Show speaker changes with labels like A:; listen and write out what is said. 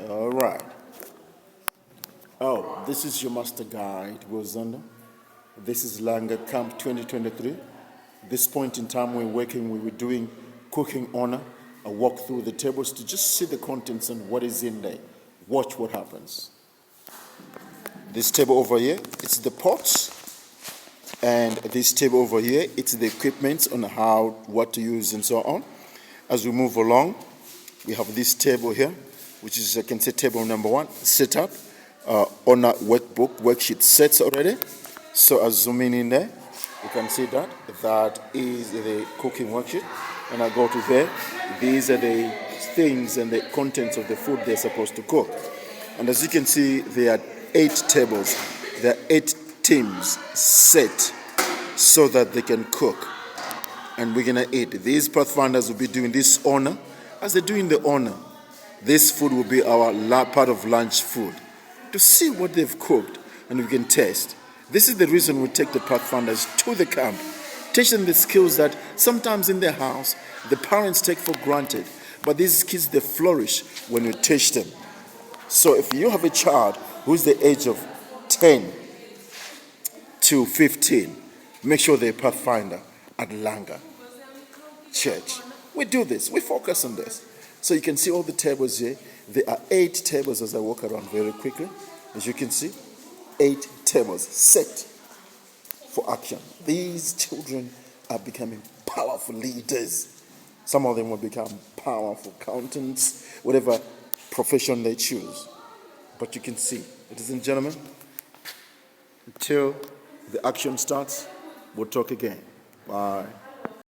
A: All right. Oh, this is your master guide, Wozanda. This is Langa Camp 2023. This point in time we were doing cooking honor, a walk through the tables to just see the contents and what is in there. Watch what happens. This table over here, it's the pots. And this table over here, it's the equipment on what to use and so on. As we move along, we have this table here, which is, I can say, table number 1, setup, honor worksheet sets already. So as zooming in there, you can see that is the cooking worksheet. And I go to there, these are the things and the contents of the food they're supposed to cook. And as you can see, there are 8 tables. There are 8 teams set so that they can cook. And we're gonna eat. These Pathfinders will be doing this honor. As they're doing the honor, this food will be our part of lunch food. To see what they've cooked and we can taste. This is the reason we take the Pathfinders to the camp. Teach them the skills that sometimes in their house, the parents take for granted. But these kids, they flourish when you teach them. So if you have a child who's the age of 10 to 15, make sure they're Pathfinder at Langa Church. We do this. We focus on this. So you can see all the tables here. There are 8 tables as I walk around very quickly. As you can see, 8 tables set for action. These children are becoming powerful leaders. Some of them will become powerful accountants, whatever profession they choose. But you can see, ladies and gentlemen, until the action starts, we'll talk again. Bye.